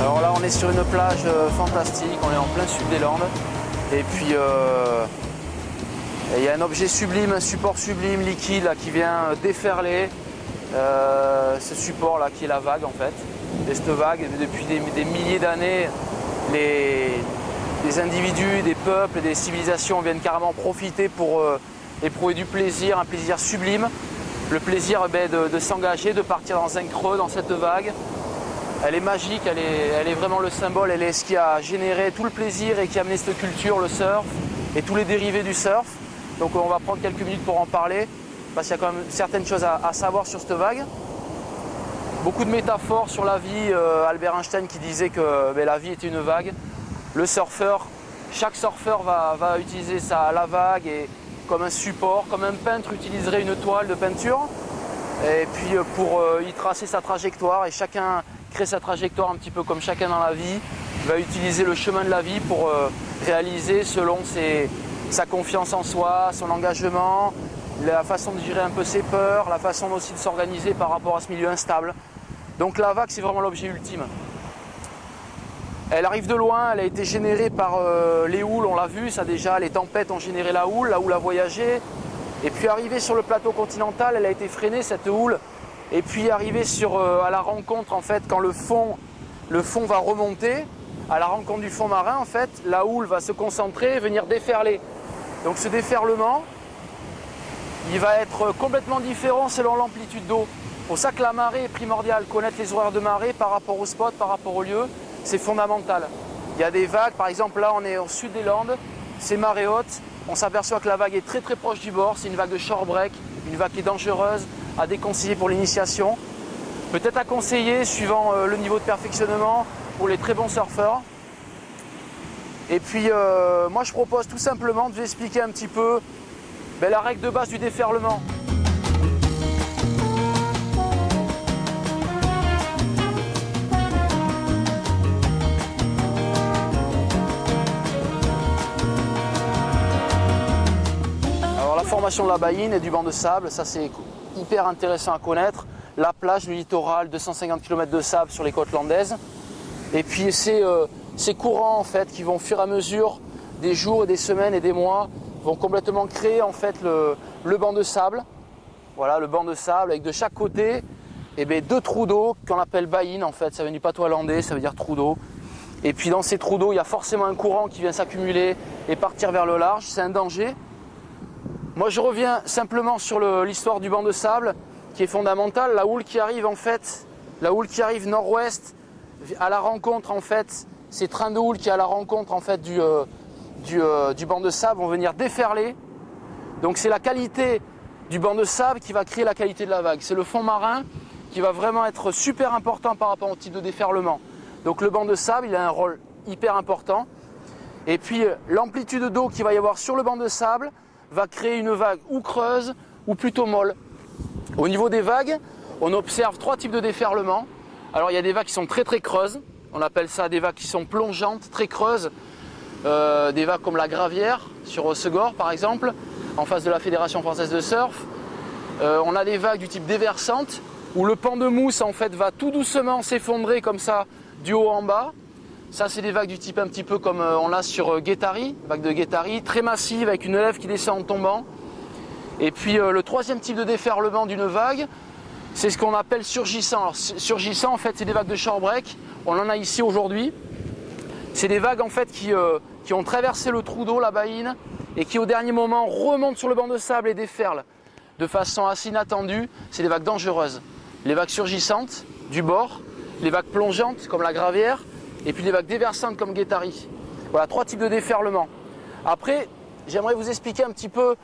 Alors là, on est sur une plage fantastique, on est en plein sud des Landes. Et puis, il y a un objet sublime, un support sublime, liquide, là, qui vient déferler ce support là, qui est la vague en fait. Et cette vague, depuis des milliers d'années, des individus, des peuples, des civilisations viennent carrément profiter pour éprouver du plaisir, un plaisir sublime. Le plaisir de s'engager, de partir dans un creux, dans cette vague. Elle est magique, elle est vraiment le symbole, elle est ce qui a généré tout le plaisir et qui a amené cette culture, le surf et tous les dérivés du surf. Donc on va prendre quelques minutes pour en parler, parce qu'il y a quand même certaines choses à savoir sur cette vague. Beaucoup de métaphores sur la vie, Albert Einstein qui disait que la vie était une vague. Le surfeur, chaque surfeur va utiliser la vague et, comme un support, comme un peintre utiliserait une toile de peinture. Et puis pour y tracer sa trajectoire, et chacun crée sa trajectoire un petit peu comme chacun dans la vie, va utiliser le chemin de la vie pour réaliser selon sa confiance en soi, son engagement, la façon de gérer un peu ses peurs, la façon aussi de s'organiser par rapport à ce milieu instable. Donc la vague, c'est vraiment l'objet ultime. Elle arrive de loin, elle a été générée par les houles, on l'a vu, ça déjà, les tempêtes ont généré la houle a voyagé. Et puis arrivée sur le plateau continental, elle a été freinée, cette houle. Et puis arrivée à la rencontre, en fait, quand le fond va remonter, à la rencontre du fond marin, en fait, la houle va se concentrer et venir déferler. Donc ce déferlement, il va être complètement différent selon l'amplitude d'eau. C'est pour ça que la marée est primordiale. Connaître les horaires de marée par rapport au spot, par rapport au lieu, c'est fondamental. Il y a des vagues, par exemple là on est au sud des Landes, c'est marée haute. On s'aperçoit que la vague est très très proche du bord, c'est une vague de shore break, une vague qui est dangereuse, à déconseiller pour l'initiation. Peut-être à conseiller suivant le niveau de perfectionnement pour les très bons surfeurs. Et puis moi je propose tout simplement de vous expliquer un petit peu la règle de base du déferlement. La formation de la baïne et du banc de sable, ça c'est hyper intéressant à connaître. La plage, le littoral, 250 km de sable sur les côtes landaises. Et puis ces courants en fait qui vont au fur et à mesure des jours et des semaines et des mois vont complètement créer en fait le banc de sable. Voilà, le banc de sable avec de chaque côté deux trous d'eau qu'on appelle baïne en fait. Ça vient du patois landais, ça veut dire trou d'eau. Et puis dans ces trous d'eau, il y a forcément un courant qui vient s'accumuler et partir vers le large. C'est un danger. Moi je reviens simplement sur l'histoire du banc de sable qui est fondamentale. La houle qui arrive en fait, la houle qui arrive nord-ouest à la rencontre en fait, ces trains de houle qui à la rencontre en fait du banc de sable vont venir déferler. Donc c'est la qualité du banc de sable qui va créer la qualité de la vague. C'est le fond marin qui va vraiment être super important par rapport au type de déferlement. Donc le banc de sable il a un rôle hyper important. Et puis l'amplitude d'eau qu'il va y avoir sur le banc de sable va créer une vague ou creuse ou plutôt molle. Au niveau des vagues, on observe trois types de déferlement. Alors il y a des vagues qui sont très très creuses, on appelle ça des vagues qui sont plongeantes, très creuses, des vagues comme la Gravière sur Hossegor par exemple, en face de la Fédération Française de Surf. On a des vagues du type déversante, où le pan de mousse en fait va tout doucement s'effondrer comme ça du haut en bas. Ça c'est des vagues du type un petit peu comme on l'a sur Guétari, vague de Guétari, très massive avec une lèvre qui descend en tombant. Et puis le troisième type de déferlement d'une vague, c'est ce qu'on appelle surgissant. Alors, surgissant en fait c'est des vagues de shore break, on en a ici aujourd'hui. C'est des vagues en fait qui ont traversé le trou d'eau, la baïne, et qui au dernier moment remontent sur le banc de sable et déferlent de façon assez inattendue. C'est des vagues dangereuses. Les vagues surgissantes du bord, les vagues plongeantes comme la Gravière, et puis les vagues déversantes comme Guétari. Voilà, trois types de déferlement. Après, j'aimerais vous expliquer un petit peu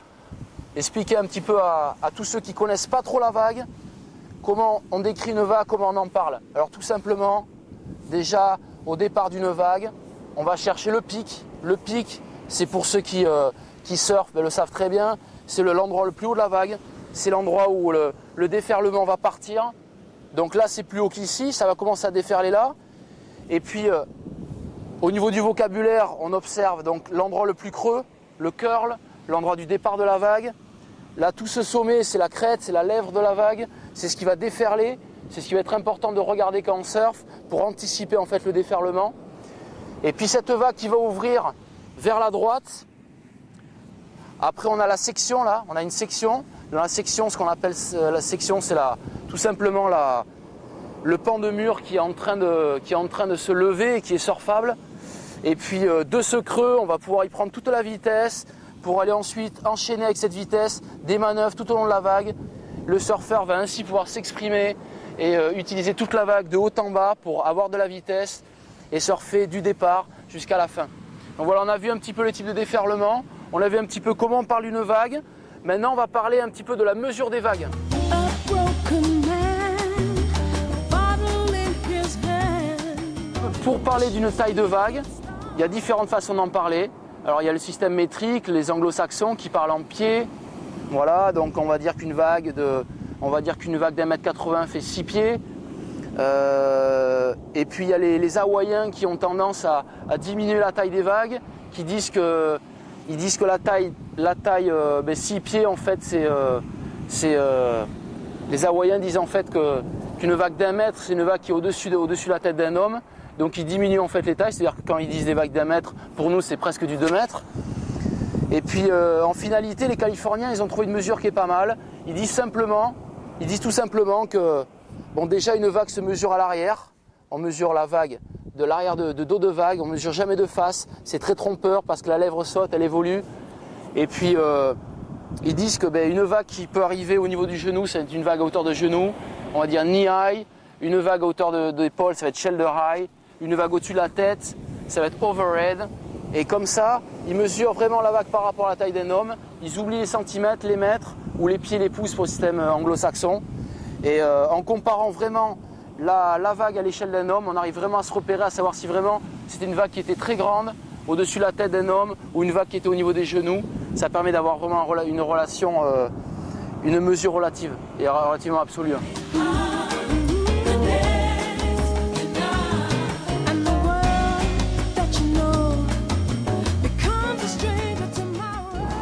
à tous ceux qui ne connaissent pas trop la vague, comment on décrit une vague, comment on en parle. Alors tout simplement, déjà au départ d'une vague, on va chercher le pic. Le pic, c'est pour ceux qui surfent, le savent très bien, c'est l'endroit le plus haut de la vague. C'est l'endroit où le déferlement va partir. Donc là, c'est plus haut qu'ici, ça va commencer à déferler là. Et puis, au niveau du vocabulaire, on observe donc l'endroit le plus creux, le curl, l'endroit du départ de la vague. Là, tout ce sommet, c'est la crête, c'est la lèvre de la vague, c'est ce qui va déferler, c'est ce qui va être important de regarder quand on surfe, pour anticiper en fait le déferlement. Et puis cette vague qui va ouvrir vers la droite. Après on a la section là, on a une section. Dans la section, ce qu'on appelle la section, c'est tout simplement le pan de mur qui est en train de se lever et qui est surfable. Et puis de ce creux, on va pouvoir y prendre toute la vitesse pour aller ensuite enchaîner avec cette vitesse des manœuvres tout au long de la vague. Le surfeur va ainsi pouvoir s'exprimer et utiliser toute la vague de haut en bas pour avoir de la vitesse et surfer du départ jusqu'à la fin. Donc voilà, on a vu un petit peu le type de déferlement, on a vu un petit peu comment on parle d'une vague. Maintenant, on va parler un petit peu de la mesure des vagues. Pour parler d'une taille de vague, il y a différentes façons d'en parler. Alors il y a le système métrique, les anglo-saxons qui parlent en pieds. Voilà, donc on va dire qu'une vague d'1,80 m fait 6 pieds. Et puis il y a les Hawaïens qui ont tendance à diminuer la taille des vagues, qui disent que la taille 6 pieds en fait les Hawaïens disent en fait qu'une vague d'1 mètre c'est une vague qui est au-dessus de la tête d'un homme, donc ils diminuent en fait les tailles, c'est-à-dire que quand ils disent des vagues d'1 mètre, pour nous c'est presque du 2 mètres. Et puis en finalité, les Californiens ils ont trouvé une mesure qui est pas mal. Ils disent tout simplement que bon, déjà une vague se mesure à l'arrière, on mesure la vague de l'arrière de dos de vague, on ne mesure jamais de face, c'est très trompeur parce que la lèvre saute, elle évolue. Et puis ils disent que une vague qui peut arriver au niveau du genou, c'est une vague à hauteur de genou, on va dire knee high, une vague à hauteur d'épaule, ça va être shoulder high, une vague au-dessus de la tête, ça va être overhead. Et comme ça, ils mesurent vraiment la vague par rapport à la taille d'un homme, ils oublient les centimètres, les mètres ou les pieds, les pouces pour le système anglo-saxon. Et en comparant vraiment la vague à l'échelle d'un homme, on arrive vraiment à se repérer, à savoir si vraiment c'était une vague qui était très grande, au-dessus de la tête d'un homme, ou une vague qui était au niveau des genoux. Ça permet d'avoir vraiment une relation, une mesure relative et relativement absolue.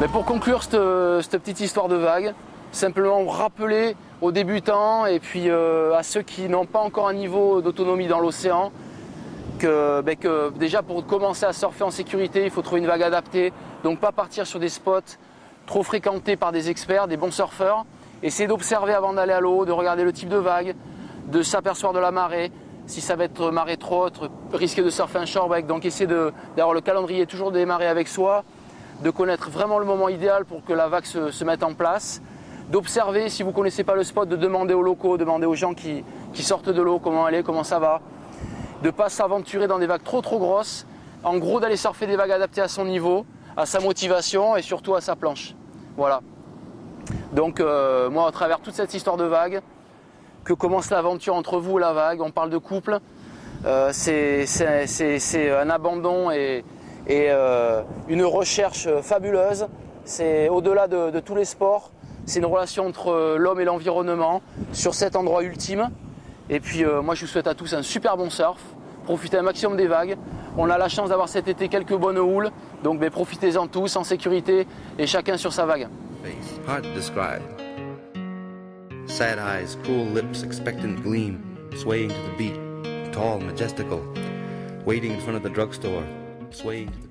Mais pour conclure cette petite histoire de vague, simplement rappeler aux débutants et puis à ceux qui n'ont pas encore un niveau d'autonomie dans l'océan que déjà pour commencer à surfer en sécurité, il faut trouver une vague adaptée, donc pas partir sur des spots trop fréquentés par des experts, des bons surfeurs. Essayer d'observer avant d'aller à l'eau, de regarder le type de vague, de s'apercevoir de la marée. Si ça va être marée trop haute, risquer de surfer un shorebreak, donc essayer d'avoir le calendrier toujours des marées avec soi, de connaître vraiment le moment idéal pour que la vague se mette en place, d'observer, si vous ne connaissez pas le spot, de demander aux locaux, demander aux gens qui sortent de l'eau comment elle est, comment ça va, de ne pas s'aventurer dans des vagues trop grosses, en gros d'aller surfer des vagues adaptées à son niveau, à sa motivation et surtout à sa planche. Voilà. Donc moi, à travers toute cette histoire de vague, que commence l'aventure entre vous et la vague, on parle de couple, c'est un abandon et une recherche fabuleuse. C'est au-delà de tous les sports, c'est une relation entre l'homme et l'environnement sur cet endroit ultime. Et puis moi je vous souhaite à tous un super bon surf, profitez un maximum des vagues. On a la chance d'avoir cet été quelques bonnes houles, donc profitez-en tous en sécurité et chacun sur sa vague. Hard to describe. Sad eyes, cruel lips, expectant gleam, swaying to the beat, tall, majestical, waiting in front of the drugstore, swaying to the